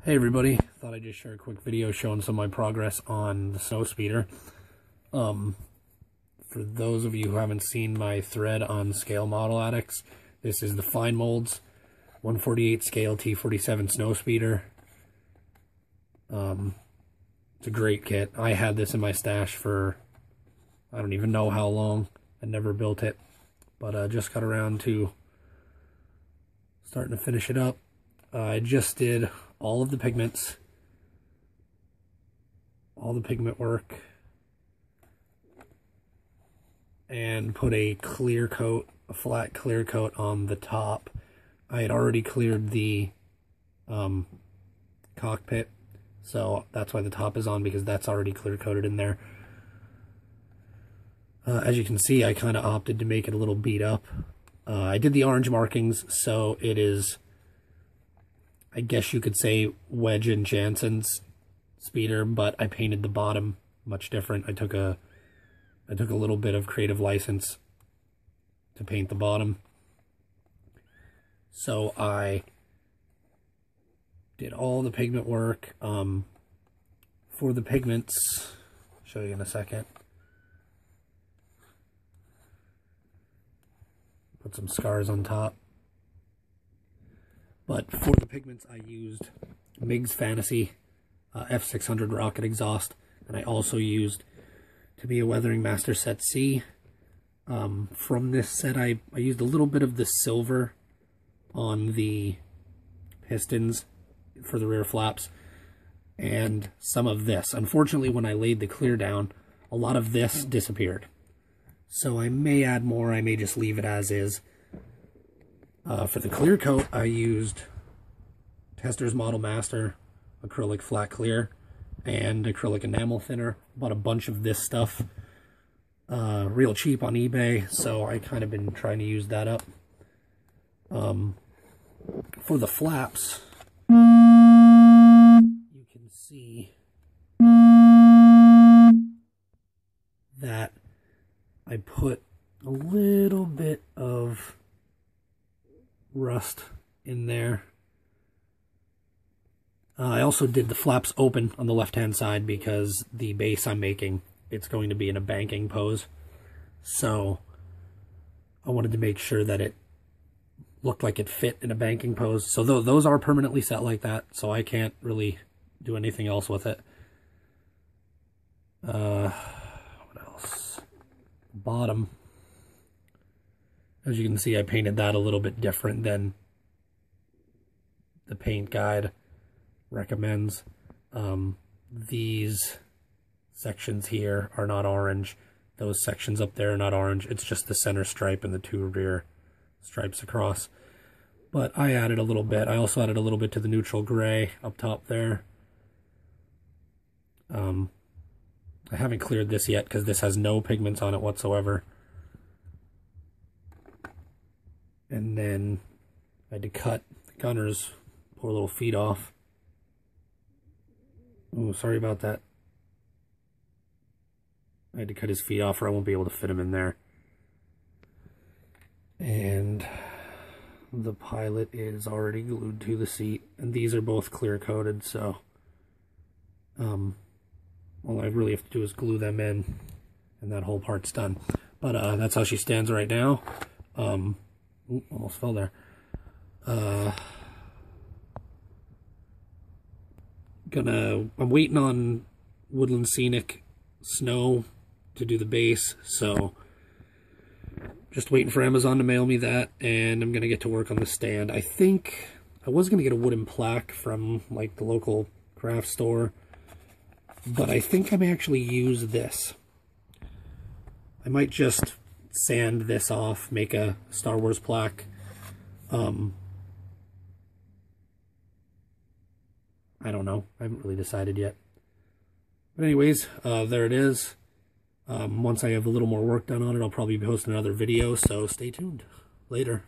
Hey everybody, thought I'd just share a quick video showing some of my progress on the Snowspeeder. For those of you who haven't seen my thread on Scale Model Addicts, this is the FineMolds 148 scale T-47 Snowspeeder. It's a great kit. I had this in my stash for I don't even know how long. I never built it, but just got around to starting to finish it up. I just did all of the pigments, all the pigment work, and put a clear coat, a flat clear coat on the top. I had already cleared the cockpit, so that's why the top is on, because that's already clear coated in there. As you can see, I kind of opted to make it a little beat up. I did the orange markings, so it is, I guess you could say, Wedge and Jansen's speeder, but I painted the bottom much different. I took a little bit of creative license to paint the bottom. So I did all the pigment work. For the pigments, I'll show you in a second. Put some scars on top. But for the pigments, I used MIG's Fantasy F600 Rocket Exhaust, and I also used Tamiya Weathering Master Set C. From this set, I used a little bit of the silver on the pistons for the rear flaps, and some of this. Unfortunately, when I laid the clear down, a lot of this disappeared. So I may add more, I may just leave it as is. For the clear coat, I used Tester's Model Master acrylic flat clear and acrylic enamel thinner. Bought a bunch of this stuff real cheap on eBay, so I kind of been trying to use that up. For the flaps, you can see that I put a little bit of rust in there. I also did the flaps open on the left hand side because the base I'm making, it's going to be in a banking pose, so I wanted to make sure that it looked like it fit in a banking pose. So those are permanently set like that, so I can't really do anything else with it. What else? Bottom, as you can see, I painted that a little bit different than the paint guide recommends. These sections here are not orange. Those sections up there are not orange. It's just the center stripe and the two rear stripes across. But I added a little bit. I also added a little bit to the neutral gray up top there. I haven't cleared this yet because this has no pigments on it whatsoever. And then I had to cut the gunner's poor little feet off. Oh, sorry about that. I had to cut his feet off or I won't be able to fit him in there. And the pilot is already glued to the seat. And these are both clear coated, so all I really have to do is glue them in, and that whole part's done. But that's how she stands right now. Ooh, almost fell there. I'm waiting on Woodland Scenic Snow to do the base, so just waiting for Amazon to mail me that, and I'm gonna get to work on the stand. I think I was gonna get a wooden plaque from like the local craft store, but I think I may actually use this. I might just sand this off, make a Star Wars plaque. I don't know. I haven't really decided yet. But anyways, there it is. Once I have a little more work done on it, I'll probably be posting another video, so stay tuned. Later.